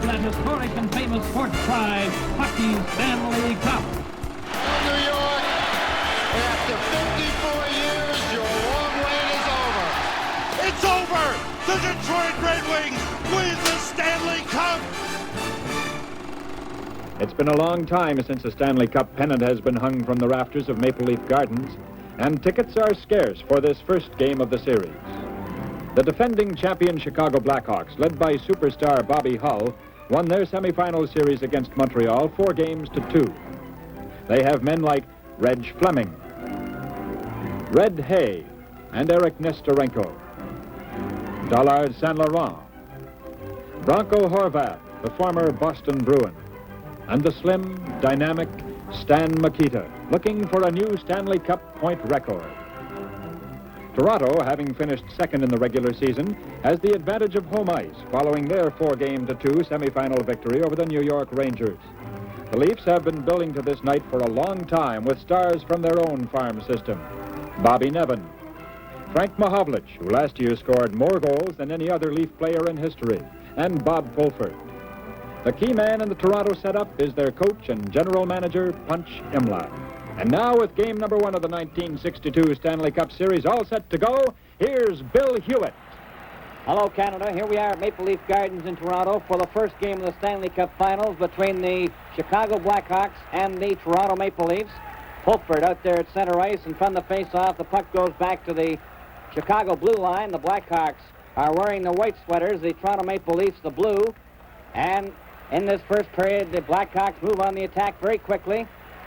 that historic and famous sports prize, hockey's Stanley Cup. Well, New York, after 54 years, your long wait is over. It's over! The Detroit Red Wings win the Stanley Cup! It's been a long time since a Stanley Cup pennant has been hung from the rafters of Maple Leaf Gardens, and tickets are scarce for this first game of the series. The defending champion Chicago Blackhawks, led by superstar Bobby Hull, won their semifinal series against Montreal 4-2. They have men like Reg Fleming, Red Hay, and Eric Nestorenko, Dollard Saint Laurent, Bronco Horvath, the former Boston Bruin, and the slim, dynamic Stan Mikita, looking for a new Stanley Cup point record. Toronto, having finished second in the regular season, has the advantage of home ice following their 4-2 semifinal victory over the New York Rangers. The Leafs have been building to this night for a long time with stars from their own farm system. Bobby Nevin, Frank Mahovlich, who last year scored more goals than any other Leaf player in history, and Bob Fulford. The key man in the Toronto setup is their coach and general manager, Punch Imlach. And now, with game number 1 of the 1962 Stanley Cup Series all set to go, here's Bill Hewitt. Hello, Canada. Here we are at Maple Leaf Gardens in Toronto for the first game of the Stanley Cup Finals between the Chicago Blackhawks and the Toronto Maple Leafs. Fulford out there at center ice, and from the face-off, the puck goes back to the Chicago blue line. The Blackhawks are wearing the white sweaters, the Toronto Maple Leafs the blue. And in this first period, the Blackhawks move on the attack very quickly.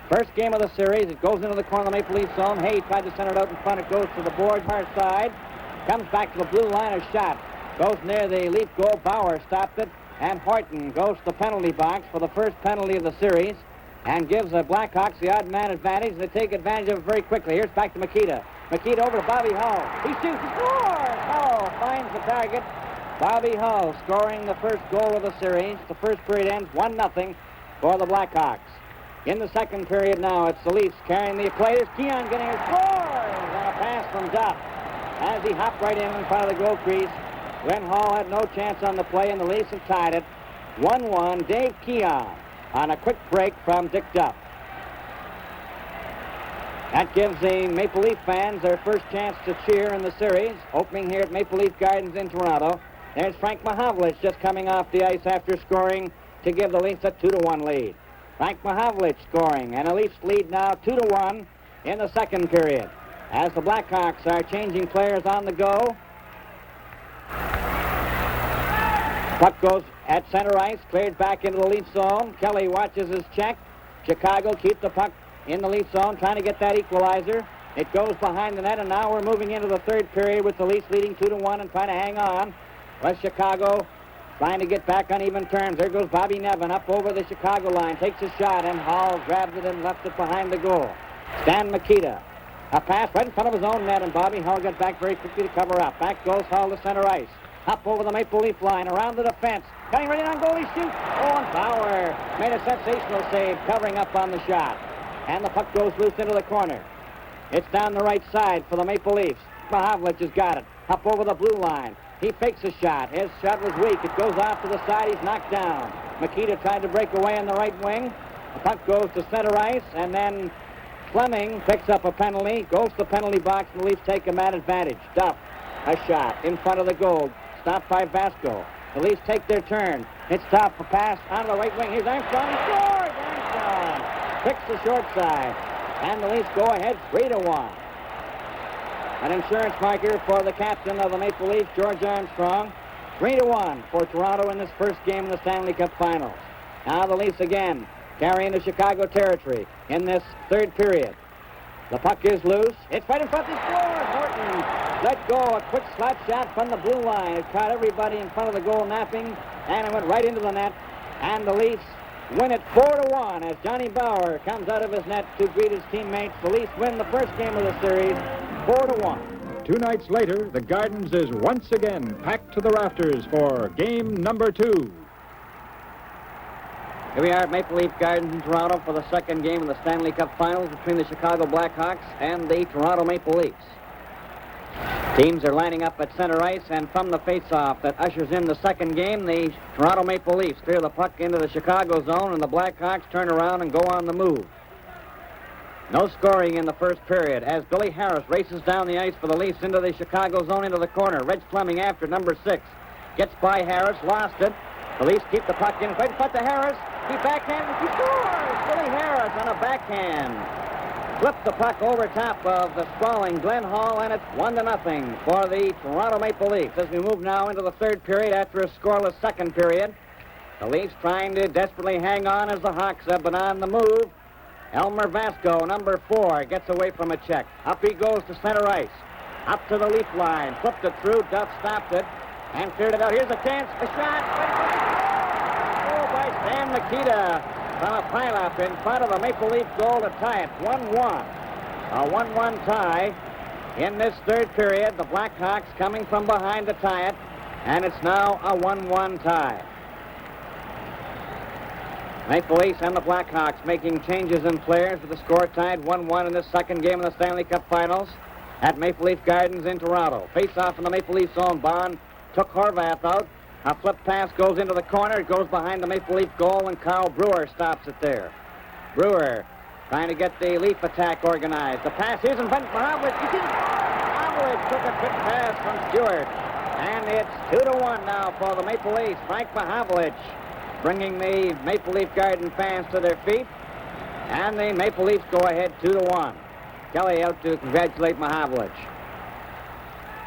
First game of the series, it goes into the corner of the Maple Leaf zone. Hay tried to send it out in front. It goes to the boards, far side. Comes back to the blue line, a shot. Goes near the Leaf goal. Bauer stopped it. And Horton goes to the penalty box for the first penalty of the series and gives the Blackhawks the odd man advantage. They take advantage of it very quickly. Here's back to Mikita. Mikita over to Bobby Hull. He shoots, he scores! Hull finds the target. Bobby Hull scoring the first goal of the series. The first period ends 1-0 for the Blackhawks. In the second period now, it's the Leafs carrying the play. There's Keon getting his scores on a pass from Duff as he hopped right in front of the goal crease. Glenn Hall had no chance on the play, and the Leafs have tied it. 1-1, Dave Keon on a quick break from Dick Duff. That gives the Maple Leaf fans their first chance to cheer in the series, opening here at Maple Leaf Gardens in Toronto. There's Frank Mahovlich just coming off the ice after scoring to give the Leafs a 2-1 lead. Frank Mahovlich scoring, and the Leafs lead now 2-1 in the second period. As the Blackhawks are changing players on the go. Puck goes at center ice, cleared back into the Leaf zone. Kelly watches his check. Chicago keeps the puck in the Leaf zone, trying to get that equalizer. It goes behind the net, and now we're moving into the third period with the Leafs leading 2-1 and trying to hang on. West Chicago trying to get back on even terms. There goes Bobby Nevin up over the Chicago line, takes a shot, and Hall grabs it and left it behind the goal. Stan Mikita, a pass right in front of his own net, and Bobby Hull got back very quickly to cover up. Back goes Hull to center ice. Up over the Maple Leaf line, around the defense. Cutting right in on goal, he shoots. Oh, and Bauer made a sensational save, covering up on the shot. And the puck goes loose into the corner. It's down the right side for the Maple Leafs. Mahovlich has got it. Up over the blue line. He fakes a shot. His shot was weak. It goes off to the side. He's knocked down. Mikita tried to break away on the right wing. The puck goes to center ice, and then Fleming picks up a penalty, goes to the penalty box, and the Leafs take a man advantage. Duff, a shot in front of the goal. Stopped by Vasco. The Leafs take their turn. It's Duff, a pass on the right wing. Here's Armstrong. He scores! Armstrong picks the short side. And the Leafs go ahead 3-1. An insurance marker for the captain of the Maple Leafs, George Armstrong. 3-1 for Toronto in this first game of the Stanley Cup Finals. Now the Leafs again carrying the Chicago territory in this third period. The puck is loose. It's right in front. He scores. Horton let go. A quick slap shot from the blue line. It caught everybody in front of the goal napping, and it went right into the net. And the Leafs win it 4-1 as Johnny Bauer comes out of his net to greet his teammates. The Leafs win the first game of the series 4-1. 2 nights later, the Gardens is once again packed to the rafters for game number 2. Here we are at Maple Leaf Gardens in Toronto for the second game of the Stanley Cup Finals between the Chicago Blackhawks and the Toronto Maple Leafs. Teams are lining up at center ice, and from the face-off that ushers in the second game, the Toronto Maple Leafs clear the puck into the Chicago zone, and the Blackhawks turn around and go on the move. No scoring in the first period as Billy Harris races down the ice for the Leafs into the Chicago zone into the corner. Reg Fleming after number 6. Gets by Harris, lost it. The Leafs keep the puck in, right in front to Harris. He backhands, he scores! Billy Harris on a backhand. Flipped the puck over top of the sprawling Glenn Hall, and it's 1-0 for the Toronto Maple Leafs. As we move now into the third period after a scoreless second period, the Leafs trying to desperately hang on as the Hawks have been on the move. Elmer Vasco, number 4, gets away from a check. Up he goes to center ice. Up to the Leaf line. Flipped it through. Duff stopped it and cleared it out. Here's a chance. A shot. Oh, by Stan Mikita. On a pile-up in front of the Maple Leaf goal to tie it 1-1. A 1-1 tie in this third period. The Blackhawks coming from behind to tie it, and it's now a 1-1 tie. Maple Leafs and the Blackhawks making changes in players with the score tied 1-1 in this second game of the Stanley Cup Finals at Maple Leaf Gardens in Toronto. Face-off in the Maple Leafs zone. Bond took Horvath out. A flip pass goes into the corner. It goes behind the Maple Leaf goal, and Carl Brewer stops it there. Brewer trying to get the Leaf attack organized. The pass is in front of Mahavlich. Mahavlich took a quick pass from Stewart. And it's 2-1 now for the Maple Leafs. Frank Mahavlich bringing the Maple Leaf Garden fans to their feet. And the Maple Leafs go ahead 2-1. Kelly out to congratulate Mahavlich.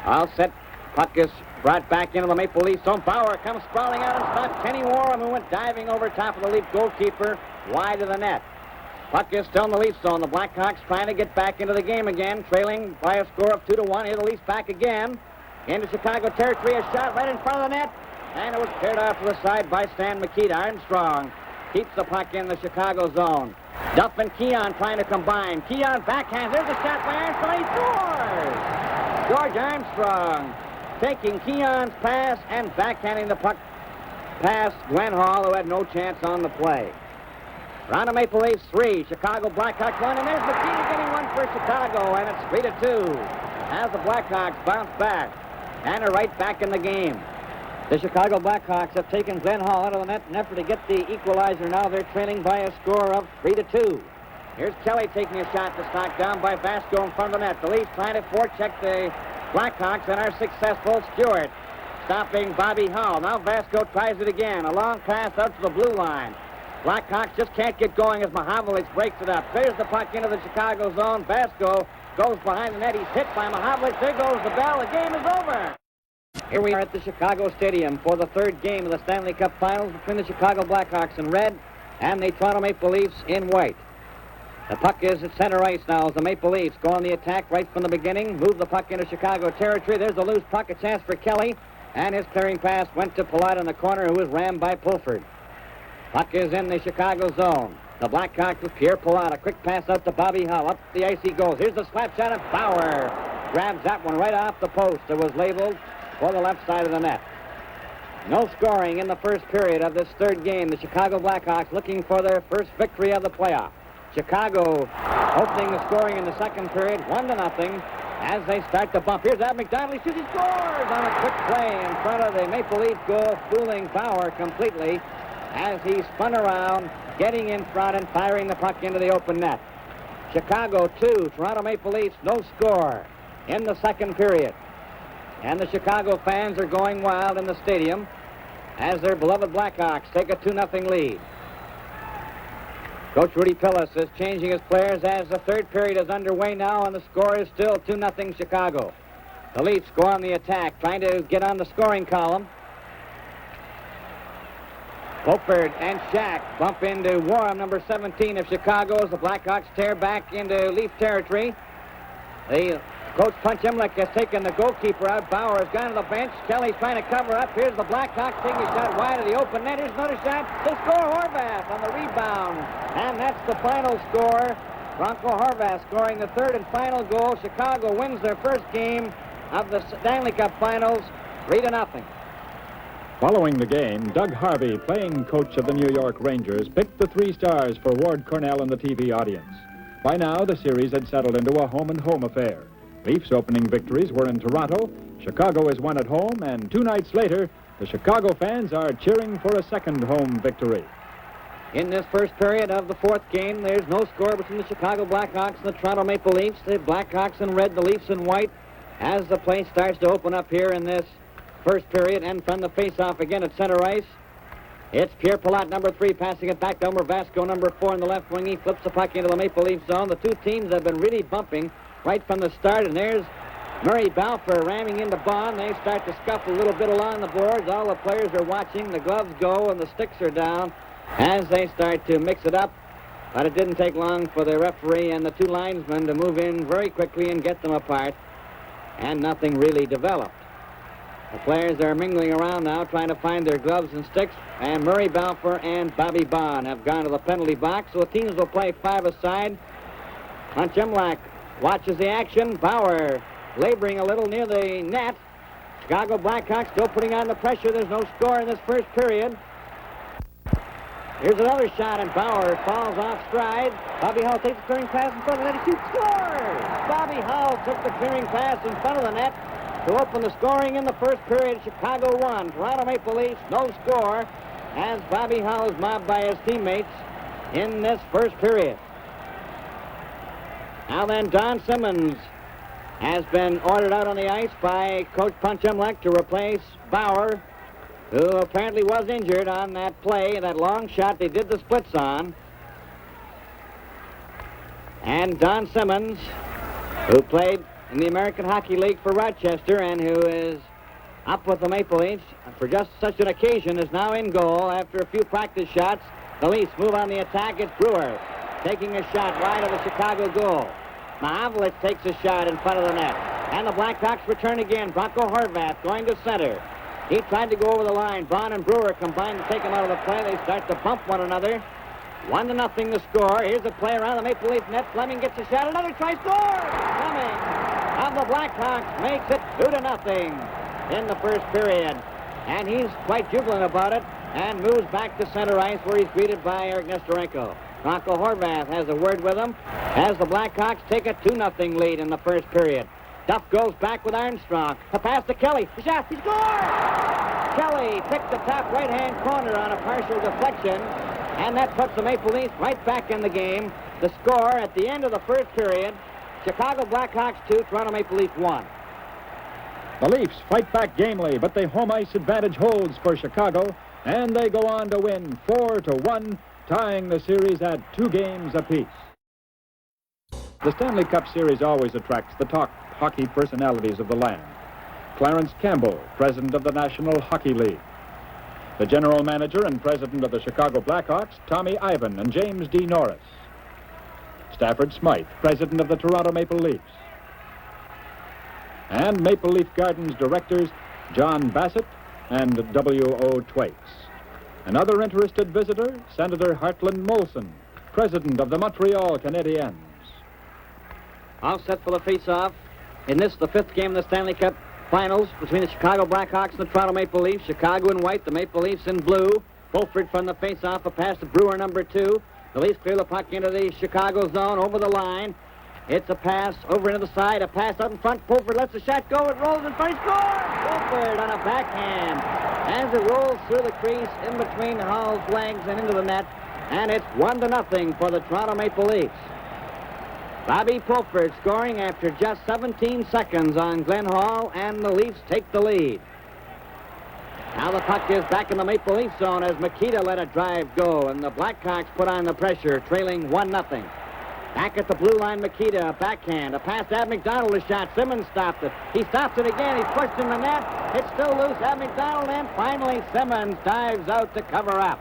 All set. Puck is brought back into the Maple Leaf zone. Bauer comes sprawling out and stopped Kenny Warham, who went diving over top of the Leaf goalkeeper wide of the net. Puck is still in the Leaf zone. The Blackhawks trying to get back into the game again, trailing by a score of 2-1. Here the Leafs back again into Chicago territory. A shot right in front of the net, and it was cleared off to the side by Stan Mikita. Armstrong keeps the puck in the Chicago zone. Duff and Keon trying to combine. Keon backhand. There's a shot by Armstrong. He scores! George Armstrong taking Keon's pass and backhanding the puck past Glenn Hall, who had no chance on the play. Toronto Maple Leafs 3, Chicago Blackhawks 1, and there's McKee getting one for Chicago, and it's 3-2 as the Blackhawks bounce back and are right back in the game. The Chicago Blackhawks have taken Glenn Hall out of the net in an effort to get the equalizer. Now they're trailing by a score of 3-2. Here's Kelly taking a shot that's knocked down by Vasco in front of the net. The Leafs trying to forecheck the Blackhawks and are successful. Stewart stopping Bobby Hull. Now Vasco tries it again. A long pass out to the blue line. Blackhawks just can't get going as Mahavlich breaks it up. Clears the puck into the Chicago zone. Vasco goes behind the net. He's hit by Mahavlich. There goes the bell. The game is over. Here we are at the Chicago Stadium for the third game of the Stanley Cup Finals between the Chicago Blackhawks in red and the Toronto Maple Leafs in white. The puck is at center ice now as the Maple Leafs go on the attack right from the beginning. Move the puck into Chicago territory. There's a loose puck, a chance for Kelly. And his clearing pass went to Palat in the corner, who was rammed by Pulford. Puck is in the Chicago zone. The Blackhawks with Pierre Palat. A quick pass out to Bobby Hull. Up the ice he goes. Here's the slap shot, and Bauer grabs that one right off the post. It was labeled for the left side of the net. No scoring in the first period of this third game. The Chicago Blackhawks looking for their first victory of the playoff. Chicago opening the scoring in the second period, 1-0 as they start to bump. Here's Ab McDonald. He shoots, he scores on a quick play in front of the Maple Leaf goal, fooling Bauer completely as he spun around, getting in front and firing the puck into the open net. Chicago 2, Toronto Maple Leafs no score in the second period. And the Chicago fans are going wild in the stadium as their beloved Blackhawks take a 2-0 lead. Coach Rudy Pillis is changing his players as the third period is underway now, and the score is still 2-0 Chicago. The Leafs go on the attack, trying to get on the scoring column. Pulford and Shack bump into Warham, number 17 of Chicago, as the Blackhawks tear back into Leaf territory. The coach Punch Imlich has taken the goalkeeper out. Bauer has gone to the bench. Kelly's trying to cover up. Here's the Blackhawks taking a shot wide of the open net. Here's another shot. They score. Horvath on the rebound. And that's the final score. Bronco Horvath scoring the third and final goal. Chicago wins their first game of the Stanley Cup Finals 3-0. Following the game, Doug Harvey, playing coach of the New York Rangers, picked the 3 stars for Ward Cornell and the TV audience. By now, the series had settled into a home-and-home affair. Leafs' opening victories were in Toronto. Chicago is won at home, and 2 nights later, the Chicago fans are cheering for a second home victory. In this first period of the fourth game, there's no score between the Chicago Blackhawks and the Toronto Maple Leafs. The Blackhawks in red, the Leafs in white. As the play starts to open up here in this first period, and from the face-off again at center ice, it's Pierre Palat, number 3, passing it back to Omer Vasco, number 4 in the left wing. He flips the puck into the Maple Leaf zone. The two teams have been really bumping right from the start, and there's Murray Balfour ramming into Bond. They start to scuffle a little bit along the boards. All the players are watching. The gloves go and the sticks are down as they start to mix it up. But it didn't take long for the referee and the 2 linesmen to move in very quickly and get them apart, and nothing really developed. The players are mingling around now, trying to find their gloves and sticks, and Murray Balfour and Bobby Bond have gone to the penalty box, so the teams will play 5 aside. Punchemlak watches the action. Bauer laboring a little near the net. Chicago Blackhawks still putting on the pressure. There's no score in this first period. Here's another shot, and Bauer falls off stride. Bobby Hull takes the clearing pass in front of the net. He shoots, scores! Bobby Hull took the clearing pass in front of the net to open the scoring in the first period. Chicago 1, Toronto Maple Leafs no score, as Bobby Hull is mobbed by his teammates in this first period. Now then, Don Simmons has been ordered out on the ice by Coach Punchemlak to replace Bauer, who apparently was injured on that play, that long shot they did the splits on. And Don Simmons, who played in the American Hockey League for Rochester and who is up with the Maple Leafs for just such an occasion, is now in goal after a few practice shots. The Leafs move on the attack. It's Brewer taking a shot wide of the Chicago goal. Mahavlich takes a shot in front of the net. And the Blackhawks return again. Bronco Horvath going to center. He tried to go over the line. Bond and Brewer combine to take him out of the play. They start to bump one another. 1-0 the score. Here's the play around the Maple Leaf net. Fleming gets a shot. Another try, score! Fleming of the Blackhawks makes it 2-0 in the first period. And he's quite jubilant about it and moves back to center ice where he's greeted by Eric Nestorenko. Bronco Horvath has a word with him as the Blackhawks take a 2-0 lead in the first period. Duff goes back with Armstrong. A pass to Kelly. The shot. He scores! Kelly picked the top right-hand corner on a partial deflection, and that puts the Maple Leafs right back in the game. The score at the end of the first period, Chicago Blackhawks 2, Toronto Maple Leafs 1. The Leafs fight back gamely, but the home ice advantage holds for Chicago, and they go on to win 4-1, tying the series at 2 games apiece. The Stanley Cup Series always attracts the top hockey personalities of the land. Clarence Campbell, president of the National Hockey League. The general manager and president of the Chicago Blackhawks, Tommy Ivan and James D. Norris. Stafford Smythe, president of the Toronto Maple Leafs. And Maple Leaf Gardens directors John Bassett and W.O. Twaits. Another interested visitor, Senator Hartland Molson, president of the Montreal Canadiens. All set for the face-off. In this, the 5th game of the Stanley Cup Finals between the Chicago Blackhawks and the Toronto Maple Leafs. Chicago in white, the Maple Leafs in blue. Fulford from the face-off, a pass to Brewer, number 2. The Leafs clear the puck into the Chicago zone, over the line. It's a pass over into the side, a pass out in front. Fulford lets the shot go, it rolls in front, he scores! Fulford on a backhand as it rolls through the crease in between Hull's legs and into the net, and it's 1-0 for the Toronto Maple Leafs. Bobby Fulford scoring after just 17 seconds on Glenn Hall, and the Leafs take the lead. Now the puck is back in the Maple Leaf zone as Makita let a drive go, and the Blackhawks put on the pressure, trailing 1-0. Back at the blue line, Makita, a backhand, a pass to Ab McDonald, a shot. Simmons stopped it. He stops it again. He's pushed in the net. It's still loose. Ab McDonald, and finally Simmons dives out to cover up.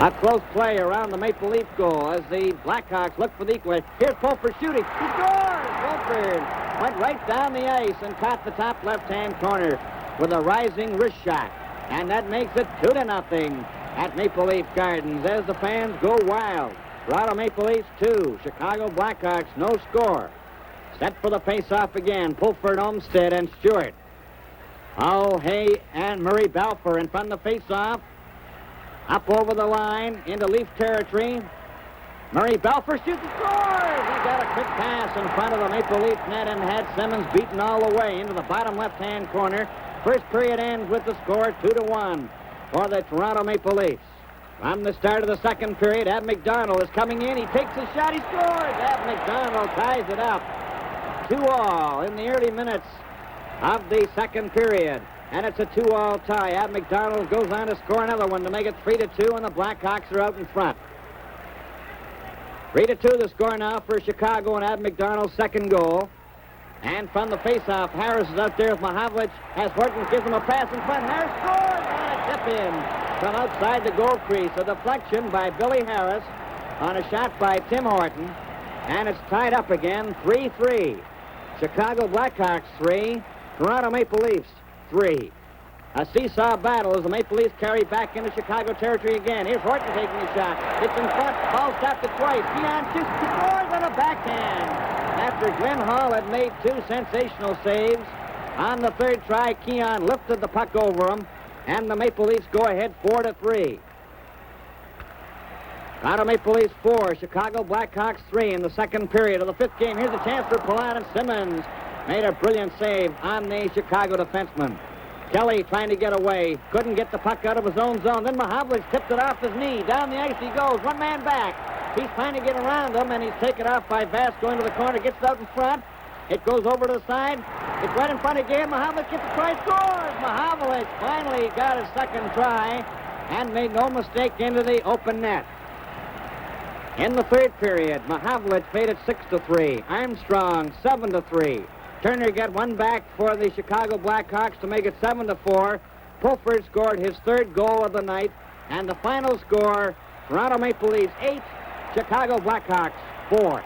A close play around the Maple Leaf goal as the Blackhawks look for the equalizer. Here's Fulford shooting. He scores! Fulford went right down the ice and caught the top left-hand corner with a rising wrist shot. And that makes it 2-0 at Maple Leaf Gardens as the fans go wild. Toronto Maple Leafs 2, Chicago Blackhawks no score. Set for the face-off again. Fulford, Olmstead, and Stewart. Hull, Hay, and Murray Balfour in front of the face-off. Up over the line into Leaf territory. Murray Balfour shoots and scores! He's got a quick pass in front of the Maple Leaf net and had Simmons beaten all the way into the bottom left-hand corner. First period ends with the score 2-1 for the Toronto Maple Leafs. From the start of the second period, Ab McDonald is coming in. He takes a shot. He scores. Ab McDonald ties it up. 2-2 in the early minutes of the second period. And it's a 2-2 tie. Ab McDonald goes on to score another one to make it 3-2, and the Blackhawks are out in front. 3-2 the score now for Chicago, and Ab McDonald's second goal. And from the faceoff, Harris is out there with Mahavlich as Horton gives him a pass in front. Harris scores, and a tip in from outside the goal crease. A deflection by Billy Harris on a shot by Tim Horton. And it's tied up again, 3-3. Chicago Blackhawks 3, Toronto Maple Leafs 3. A seesaw battle as the Maple Leafs carry back into Chicago territory again. Here's Horton taking a shot. It's in front. Hall stopped it twice. Keon shoots, scores on a backhand. After Glenn Hall had made two sensational saves, on the third try, Keon lifted the puck over him, and the Maple Leafs go ahead 4-3. Toronto Maple Leafs 4, Chicago Blackhawks 3 in the second period of the fifth game. Here's a chance for Palat, and Simmons made a brilliant save on the Chicago defenseman. Kelly trying to get away, couldn't get the puck out of his own zone. Then Mahavlich tipped it off his knee. Down the ice he goes, one man back. He's trying to get around him, and he's taken off by Vasco into the corner, gets it out in front. It goes over to the side. It's right in front again. Mahavlich gets a try, scores! Mahavlich finally got his second try and made no mistake into the open net. In the third period, Mahavlich made it 6-3. Armstrong 7-3. Turner got one back for the Chicago Blackhawks to make it 7-4. Pulford scored his third goal of the night, and the final score, Toronto Maple Leafs 8, Chicago Blackhawks 4.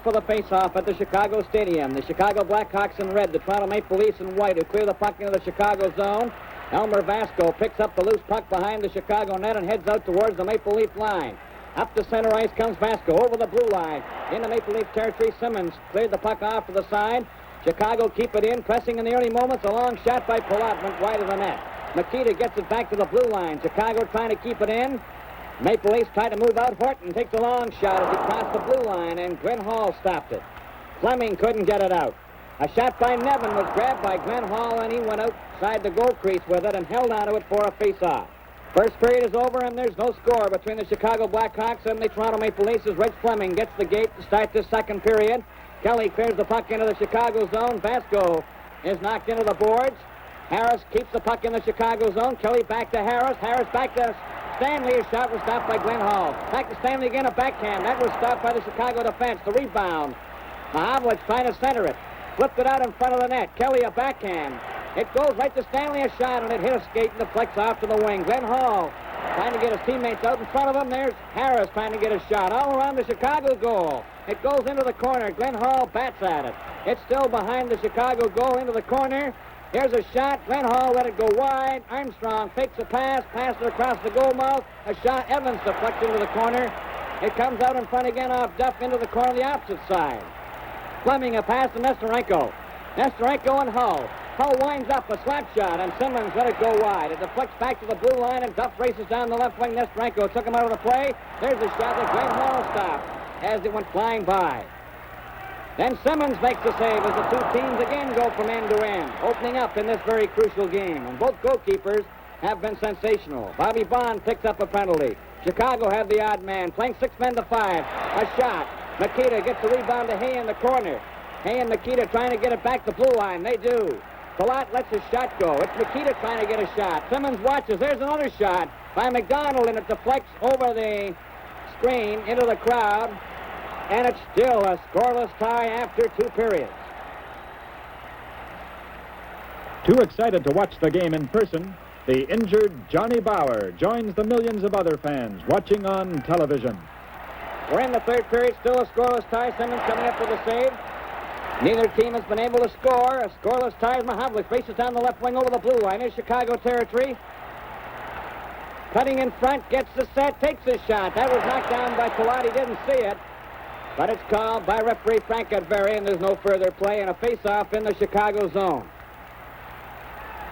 For the face-off at the Chicago Stadium, the Chicago Blackhawks in red, the Toronto Maple Leafs in white, who clear the puck into the Chicago zone. Elmer Vasco picks up the loose puck behind the Chicago net and heads out towards the Maple Leaf line. Up the center ice comes Vasco over the blue line. Into Maple Leaf territory, Simmons cleared the puck off to the side. Chicago keep it in, pressing in the early moments. A long shot by Palat went wide of the net. Makita gets it back to the blue line. Chicago trying to keep it in. Maple Leafs try to move out. Horton takes a long shot as he crossed the blue line, and Glenn Hall stopped it. Fleming couldn't get it out. A shot by Nevin was grabbed by Glenn Hall, and he went outside the goal crease with it and held onto it for a face-off. First period is over, and there's no score between the Chicago Blackhawks and the Toronto Maple Leafs as Reg Fleming gets the gate to start this second period. Kelly clears the puck into the Chicago zone. Vasco is knocked into the boards. Harris keeps the puck in the Chicago zone. Kelly back to Harris. Harris back to Stanley. His shot was stopped by Glenn Hall. Back to Stanley again, a backhand. That was stopped by the Chicago defense. The rebound. Mahavlich trying to center it. Flipped it out in front of the net. Kelly a backhand. It goes right to Stanley, a shot, and it hit a skate and deflects off to the wing. Glenn Hall trying to get his teammates out in front of him. There's Harris trying to get a shot all around the Chicago goal. It goes into the corner. Glenn Hall bats at it. It's still behind the Chicago goal into the corner. Here's a shot. Glenn Hall let it go wide. Armstrong takes a pass, passes it across the goal mouth. A shot. Evans deflects into the corner. It comes out in front again off Duff into the corner on the opposite side. Fleming a pass to Nesterenko. Nesterenko and Hull. Hull winds up a slap shot, and Simmons let it go wide. It deflects back to the blue line, and Duff races down the left wing. Nesterenko took him out of the play. There's a shot that Glenn Hall stopped as it went flying by. Then Simmons makes the save as the two teams again go from end to end, opening up in this very crucial game. And both goalkeepers have been sensational. Bobby Bond picks up a penalty. Chicago have the odd man, playing 6 men to 5. A shot. Makita gets the rebound to Hay in the corner. Hay and Makita trying to get it back to blue line. They do. Palat lets his shot go. It's Makita trying to get a shot. Simmons watches. There's another shot by McDonald, and it deflects over the screen into the crowd. And it's still a scoreless tie after 2 periods. Too excited to watch the game in person, the injured Johnny Bauer joins the millions of other fans watching on television. We're in the third period, still a scoreless tie. Simmons coming up with a save. Neither team has been able to score. A scoreless tie as Mahavlich races down the left wing over the blue line. Here's Chicago territory. Cutting in front, gets the set, takes his shot. That was knocked down by Palat. He didn't see it. But it's called by referee Frank Adveri, and there's no further play, and a face-off in the Chicago zone.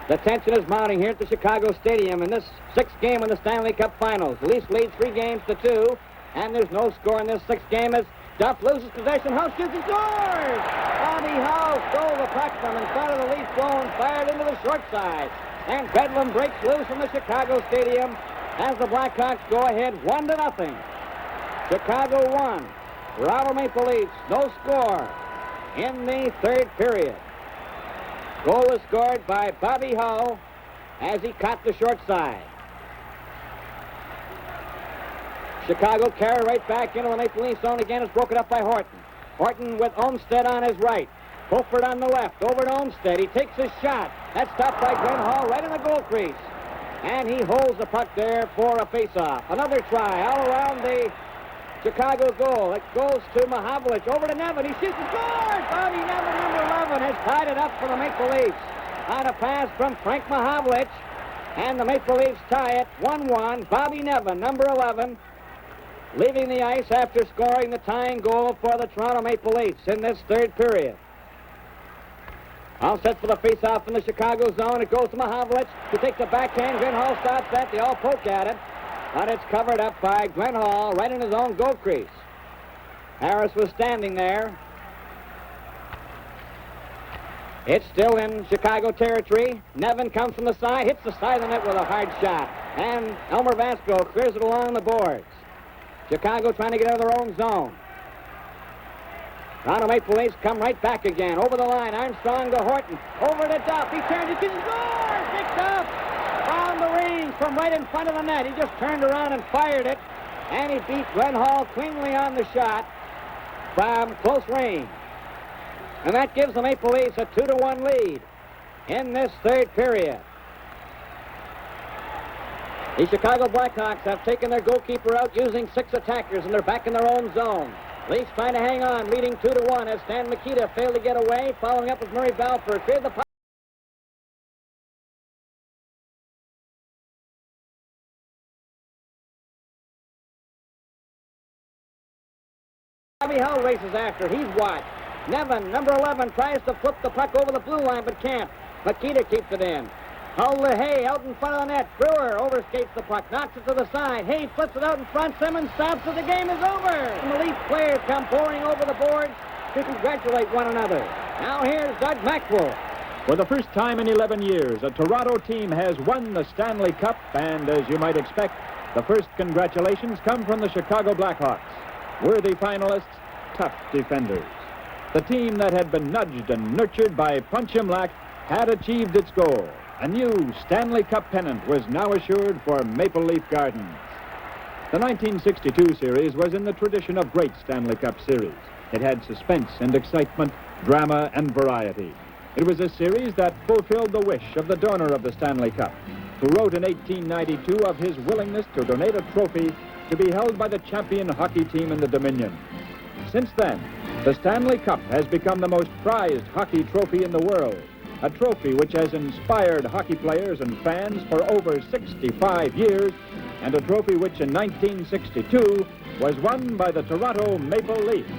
The tension is mounting here at the Chicago Stadium in this 6th game in the Stanley Cup Finals. The Leafs lead 3 games to 2. And there's no score in this sixth game as Duff loses possession. Hull shoots and scores! Bobby Hull stole the puck from in front of the lead zone, fired into the short side. And Bedlam breaks loose from the Chicago Stadium as the Blackhawks go ahead 1-0. Chicago 1. Toronto Maple Leafs, no score in the third period. Goal was scored by Bobby Hull as he caught the short side. Chicago carry right back into the Maple Leaf zone again. Is broken up by Horton. Horton with Olmstead on his right. Fulford on the left. Over to Olmstead. He takes his shot. That's stopped by Glenn Hall right in the goal crease. And he holds the puck there for a face-off. Another try all around the Chicago goal. It goes to Mahavlich. Over to Nevin. He shoots and scores! Bobby Nevin, number 11, has tied it up for the Maple Leafs. On a pass from Frank Mahavlich. And the Maple Leafs tie it 1-1. Bobby Nevin, number 11, leaving the ice after scoring the tying goal for the Toronto Maple Leafs in this third period. All set for the face-off in the Chicago zone. It goes to Mahavlich to take the backhand. Glenn Hall stops that. They all poke at it. But it's covered up by Glenn Hall right in his own goal crease. Harris was standing there. It's still in Chicago territory. Nevin comes from the side, hits the side of the net with a hard shot. And Elmer Vasco clears it along the boards. Chicago trying to get out of their own zone. Toronto Maple Leafs come right back again. Over the line, Armstrong to Horton. Over to Duff. He turns it to the score! Picked up on the range from right in front of the net. He just turned around and fired it. And he beat Glenn Hall cleanly on the shot from close range. And that gives the Maple Leafs a 2-1 lead in this third period. The Chicago Blackhawks have taken their goalkeeper out using 6 attackers, and they're back in their own zone. Leafs trying to hang on, leading 2-1 as Stan Mikita failed to get away, following up with Murray Balfour. Cleared the puck. Bobby Hull races after. He's watched. Nevin, number 11, tries to flip the puck over the blue line, but can't. Mikita keeps it in. Hull to Hay, out in front of the net. Brewer overskates the puck, knocks it to the side. Hay flips it out in front. Simmons stops it. The game is over. And the Leaf players come pouring over the boards to congratulate one another. Now here's Doug Maxwell. For the first time in 11 years, a Toronto team has won the Stanley Cup, and as you might expect, the first congratulations come from the Chicago Blackhawks. Worthy finalists, tough defenders. The team that had been nudged and nurtured by Punch Imlach had achieved its goal. A new Stanley Cup pennant was now assured for Maple Leaf Gardens. The 1962 series was in the tradition of great Stanley Cup series. It had suspense and excitement, drama and variety. It was a series that fulfilled the wish of the donor of the Stanley Cup, who wrote in 1892 of his willingness to donate a trophy to be held by the champion hockey team in the Dominion. Since then, the Stanley Cup has become the most prized hockey trophy in the world. A trophy which has inspired hockey players and fans for over 65 years, and a trophy which in 1962 was won by the Toronto Maple Leafs.